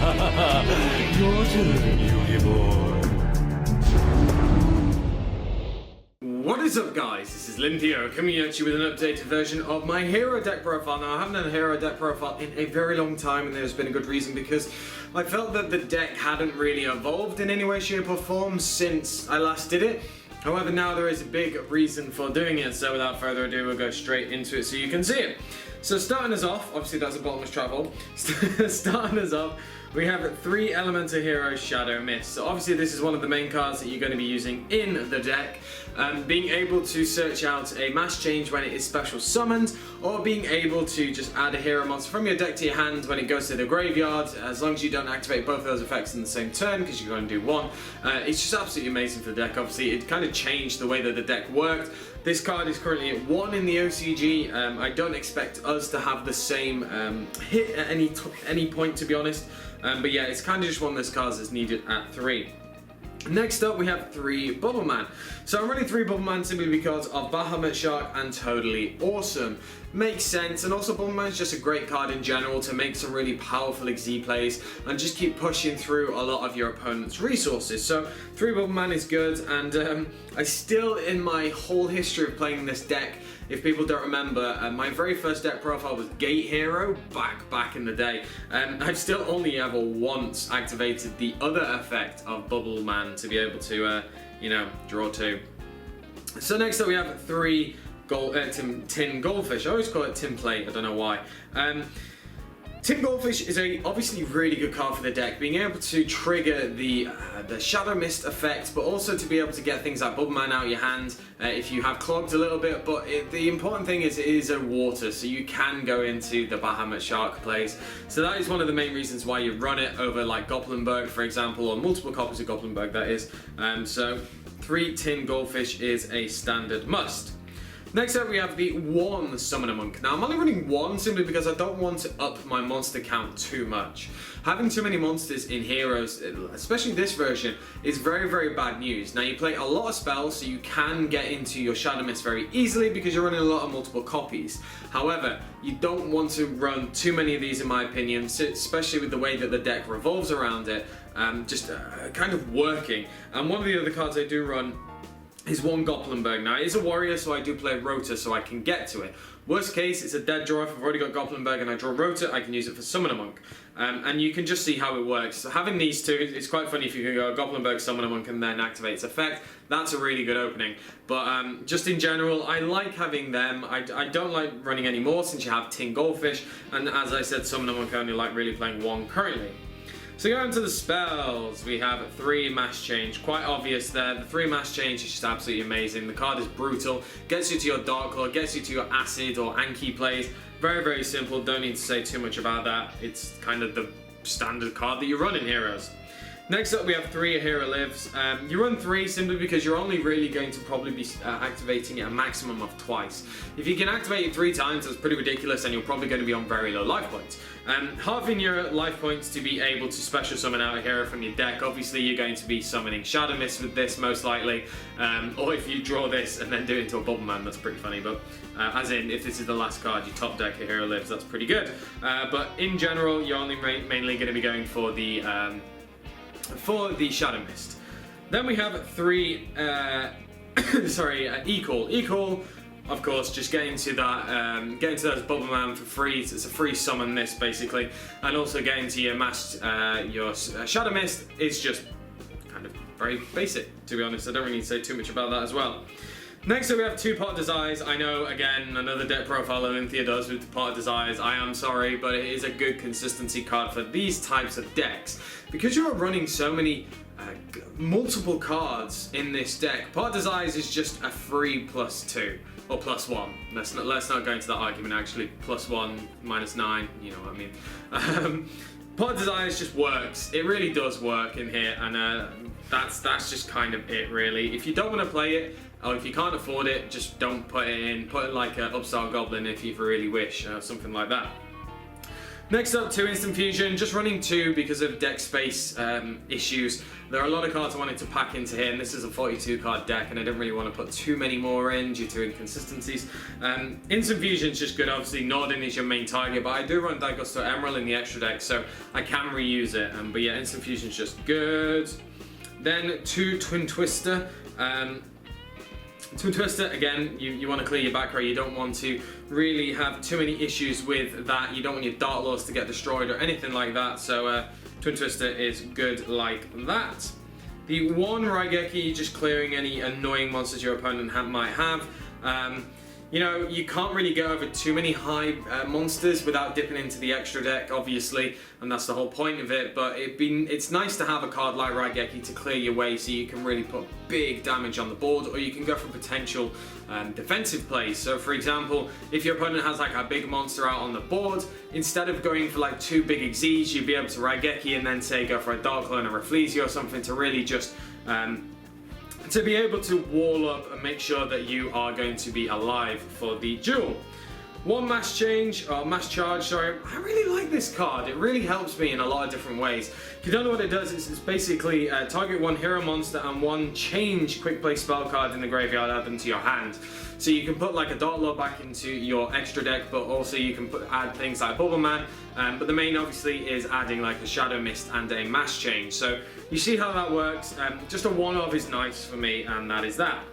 Your turn, Yogi boy. What is up, guys? This is AlintheaYoh coming at you with an updated version of my hero deck profile. Now, I haven't done a hero deck profile in a very long time, and there's been a good reason, because I felt that the deck hadn't really evolved in any way, shape or form since I last did it. However, now there is a big reason for doing it, so without further ado, we'll go straight into it so you can see it. So starting us off, obviously that's a bottomless travel. Starting us off, we have 3 Elemental Heroes Shadow Mist. So obviously this is one of the main cards that you're going to be using in the deck. Being able to search out a mass change when it is special summoned, or being able to just add a hero monster from your deck to your hand when it goes to the graveyard, as long as you don't activate both of those effects in the same turn, because you're going to do one. It's just absolutely amazing for the deck. Obviously it kind of changed the way that the deck worked. This card is currently at 1 in the OCG. I don't expect us to have the same hit at any point, to be honest. But yeah, it's kind of just one of those cards that's needed at 3. Next up, we have 3 Bubble Man. So I'm running 3 Bubble Man simply because of Bahamut Shark and Toadally Awesome. Makes sense, and also Bubble Man is just a great card in general to make some really powerful XZ plays and just keep pushing through a lot of your opponent's resources. So 3 Bubble Man is good, and I still, in my whole history of playing this deck, if people don't remember, my very first deck profile was Gate Hero back in the day. I've still only ever once activated the other effect of Bubble Man to be able to, you know, draw 2. So next up we have 3 Tin Goldfish. I always call it Tin Plate, I don't know why. Tin Goldfish is a obviously really good card for the deck, being able to trigger the Shadow Mist effect, but also to be able to get things like Bubble Man out of your hand if you have clogged a little bit. But the important thing is it is a water, so you can go into the Bahamut Shark plays. So that is one of the main reasons why you run it over like Goblinberg, for example, or multiple copies of Goblinberg, that is. So 3 Tin Goldfish is a standard must. Next up we have the 1 Summoner Monk. Now I'm only running 1 simply because I don't want to up my monster count too much. Having too many monsters in Heroes, especially this version, is very, very bad news. Now you play a lot of spells, so you can get into your Shadow Mist very easily because you're running a lot of multiple copies. However, you don't want to run too many of these in my opinion, especially with the way that the deck revolves around it, kind of working. And one of the other cards I do run is 1 Goblinberg. Now it is a warrior, so I do play Rota so I can get to it. Worst case, it's a dead draw. If I've already got Goblinberg and I draw Rota, I can use it for Summoner Monk. And you can just see how it works. So having these 2, it's quite funny if you can go Goblinberg, Summoner Monk, and then activate its effect. That's a really good opening. But just in general, I like having them. I don't like running any more since you have Tin Goldfish. And as I said, Summoner Monk, I only like really playing 1 currently. So going to the spells, we have 3 Mass Change. Quite obvious there. The 3 Mass Change is just absolutely amazing. The card is brutal. Gets you to your Dark Claw, gets you to your Acid or Anki plays. Very, very simple. Don't need to say too much about that. It's kind of the standard card that you run in Heroes. Next up we have 3 Hero Lives. You run 3 simply because you're only really going to probably be activating it a maximum of twice. If you can activate it 3 times, that's pretty ridiculous, and you're probably going to be on very low life points. Halving your life points to be able to special summon out a hero from your deck. Obviously you're going to be summoning Shadow Mist with this most likely, or if you draw this and then do it into a Bubble Man, that's pretty funny. But as in, if this is the last card, you top deck a Hero Lives, that's pretty good. But in general, you're only mainly going to be going for the Shadow Mist. Then we have 3 Equal. Of course, just getting to that, getting to those Bubble Man for free. It's a free summon this basically, and also getting to your Shadow Mist is just kind of very basic, to be honest. I don't really need to say too much about that as well. Next up we have 2 Pot Desires. I know, again, another deck profile Alinthea does with the Pot Desires. I am sorry, but it is a good consistency card for these types of decks. Because you're running so many multiple cards in this deck, Pot Desires is just a free +2. Or +1. Let's not go into that argument actually. +1, -9, you know what I mean. Pot Desires just works. It really does work in here, and that's just kind of it really. If you don't want to play it, or if you can't afford it, just don't put it in. Put it like an Upstart Goblin if you really wish, something like that. Next up, 2 Instant Fusion, just running 2 because of deck space issues. There are a lot of cards I wanted to pack into here, and this is a 42 card deck, and I didn't really want to put too many more in due to inconsistencies. Instant Fusion is just good, obviously Norden is your main target, but I do run Ygopro Emerald in the extra deck, so I can reuse it. But yeah, Instant Fusion is just good. Then 2 Twin Twister. Twin Twister, again, you want to clear your back row. You don't want to really have too many issues with that. You don't want your Dark Lords to get destroyed or anything like that. So Twin Twister is good like that. The 1 Raigeki, just clearing any annoying monsters your opponent might have. You know, you can't really go over too many high monsters without dipping into the extra deck, obviously, and that's the whole point of it, but it's nice to have a card like Raigeki to clear your way so you can really put big damage on the board, or you can go for potential defensive plays. So for example, if your opponent has like a big monster out on the board, instead of going for like 2 big Xyz, you'd be able to Raigeki and then say go for a Dark Lord and a Rafflesia or something to really just to be able to wall up and make sure that you are going to be alive for the duel. 1 Mass Charge, sorry. I really like this card. It really helps me in a lot of different ways. If you don't know what it does, it's basically target 1 hero monster and 1 change quick play spell card in the graveyard, add them to your hand. So you can put like a Dark Lord back into your extra deck, but also you can add things like Bubble Man. But the main obviously is adding like a Shadow Mist and a Mass Change. So you see how that works. Just a 1-of is nice for me, and that is that.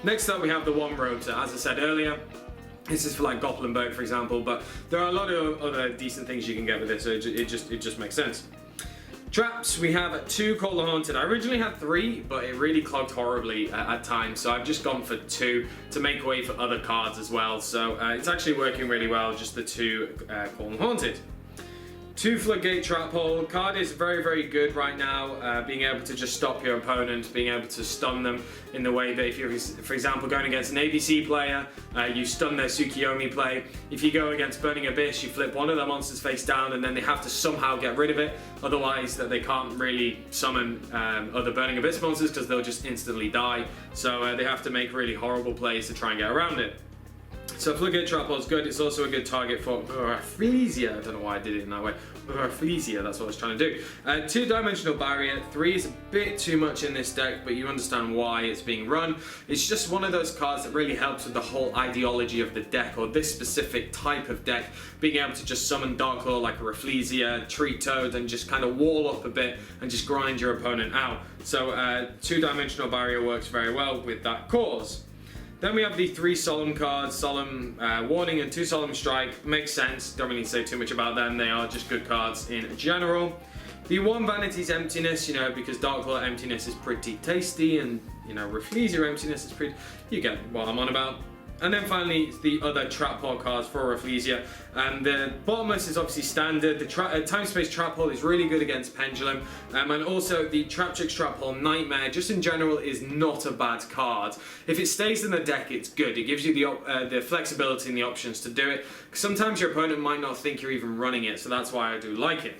Next up we have the 1 Rotor. As I said earlier, this is for like Goplenberg, for example, but there are a lot of other decent things you can get with this, so it just makes sense. Traps, we have 2 Call the Haunted. I originally had 3, but it really clogged horribly at times, so I've just gone for 2 to make way for other cards as well. So it's actually working really well, just the 2 Call the Haunted. 2 Floodgate Trap Hole. Card is very, very good right now, being able to just stop your opponent, being able to stun them in the way that if you're, for example, going against an ABC player, you stun their Tsukiyomi play. If you go against Burning Abyss, you flip one of their monsters face down and then they have to somehow get rid of it, otherwise that they can't really summon other Burning Abyss monsters because they'll just instantly die. So they have to make really horrible plays to try and get around it. So Floodgate Trap Hole is good. It's also a good target for Rafflesia. I don't know why I did it in that way. Rafflesia, that's what I was trying to do. 2-Dimensional Barrier. 3 is a bit too much in this deck, but you understand why it's being run. It's just one of those cards that really helps with the whole ideology of the deck, or this specific type of deck, being able to just summon Dark Lord like a Rafflesia, Tree Toad, and just kind of wall up a bit and just grind your opponent out. So 2-Dimensional Barrier works very well with that cause. Then we have the 3 Solemn cards, Solemn Warning and 2 Solemn Strike. Makes sense, don't really say too much about them, they are just good cards in general. The 1 Vanity's Emptiness, you know, because Dark Lord Emptiness is pretty tasty, and, you know, Rafflesia Emptiness is pretty... You get what I'm on about. And then finally, the other Trap Hole cards for Rafflesia. The Bottomless is obviously standard. The Time Space Trap Hole is really good against Pendulum. And also the Traptrix Trap Hole Nightmare, just in general, is not a bad card. If it stays in the deck, it's good. It gives you the flexibility and the options to do it. Sometimes your opponent might not think you're even running it, so that's why I do like it.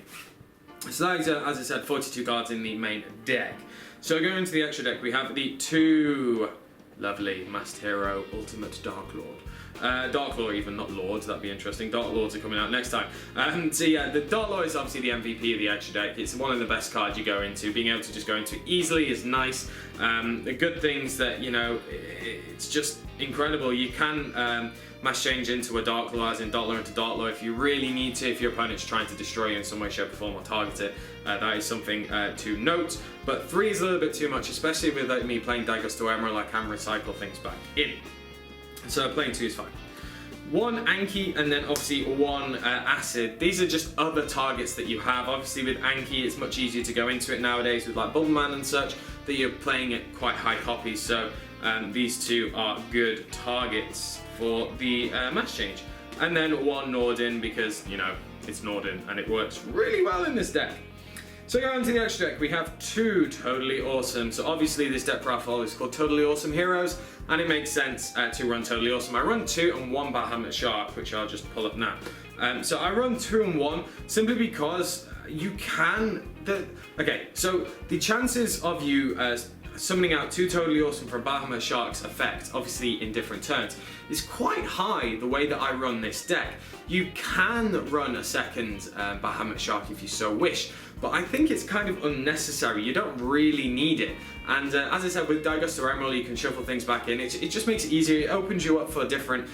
So that is, as I said, 42 cards in the main deck. So going into the extra deck, we have the 2... lovely Masked Hero Ultimate Dark Lord. Dark Lord even, not Lords, that'd be interesting. Dark Lords are coming out next time. So yeah, the Dark Lord is obviously the MVP of the extra deck. It's one of the best cards you go into. Being able to just go into easily is nice. The good things that, you know, it's just incredible. You can mass change into a Dark Lord, as in Dark Lord into Dark Lord, if you really need to, if your opponent's trying to destroy you in some way, shape or form or target it. That is something to note. But 3 is a little bit too much, especially with me playing Ygopro Emerald. I can recycle things back in. So playing 2 is fine. 1 Anki and then obviously 1 Acid. These are just other targets that you have. Obviously with Anki it's much easier to go into it nowadays with like Bubble Man and such, that you're playing at quite high copies. So these 2 are good targets for the mass change. And then 1 Norden because, you know, it's Norden and it works really well in this deck. So going into the extra deck, we have 2 Totally Awesome. So obviously this deck profile is called Totally Awesome Heroes, and it makes sense to run Totally Awesome. I run 2 and 1 Bahamut Shark, which I'll just pull up now. So I run 2 and 1 simply because you can... Okay, so the chances of you summoning out 2 Totally Awesome from Bahamut Shark's effect, obviously in different turns, is quite high the way that I run this deck. You can run a second Bahamut Shark if you so wish, but I think it's kind of unnecessary. You don't really need it. And as I said, with Daiguster Emerald, you can shuffle things back in. It just makes it easier. It opens you up for different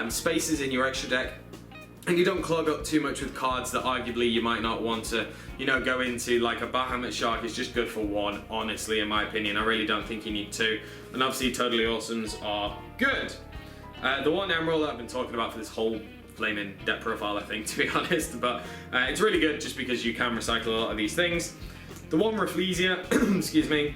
spaces in your extra deck. And you don't clog up too much with cards that arguably you might not want to, you know, go into. Like a Bahamut Shark is just good for 1, honestly, in my opinion. I really don't think you need 2. And obviously, Totally Awesomes are good. The one Emerald that I've been talking about for this whole flaming deck profile, I think, to be honest, but it's really good just because you can recycle a lot of these things. The one Rafflesia, excuse me,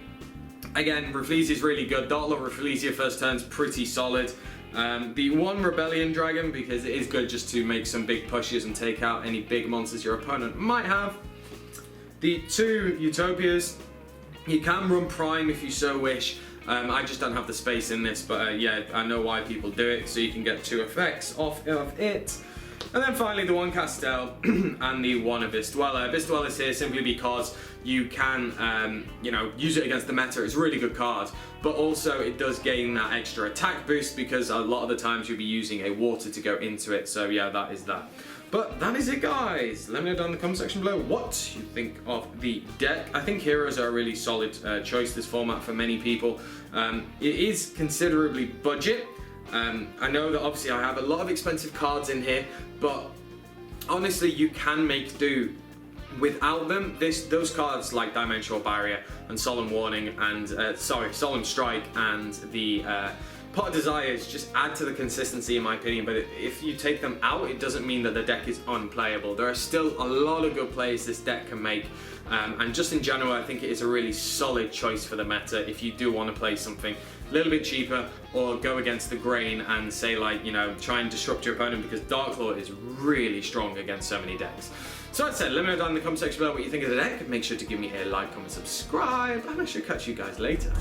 again, Rafflesia is really good. Dartlord Rafflesia first turn's pretty solid. The one Rebellion Dragon, because it is good just to make some big pushes and take out any big monsters your opponent might have. The 2 Utopias, you can run Prime if you so wish. I just don't have the space in this, but yeah, I know why people do it, so you can get 2 effects off of it. And then finally the one Castel and the one Abyss Dweller. Abyss Dweller is here simply because you can, you know, use it against the meta. It's a really good card, but also it does gain that extra attack boost because a lot of the times you'll be using a water to go into it. So yeah, that is that. But that is it, guys. Let me know down in the comment section below what you think of the deck. I think heroes are a really solid choice this format for many people. It is considerably budget. I know that obviously I have a lot of expensive cards in here, but honestly you can make do without them. Those cards like Dimensional Barrier and Solemn Warning and Solemn Strike and the Pot of Desires just add to the consistency in my opinion, but if you take them out, it doesn't mean that the deck is unplayable. There are still a lot of good plays this deck can make, and just in general I think it is a really solid choice for the meta if you do want to play something a little bit cheaper or go against the grain and say, like, you know, try and disrupt your opponent, because Darklord is really strong against so many decks. So as I said, let me know down in the comment section below what you think of the deck. Make sure to give me a like, comment, subscribe, and I shall catch you guys later.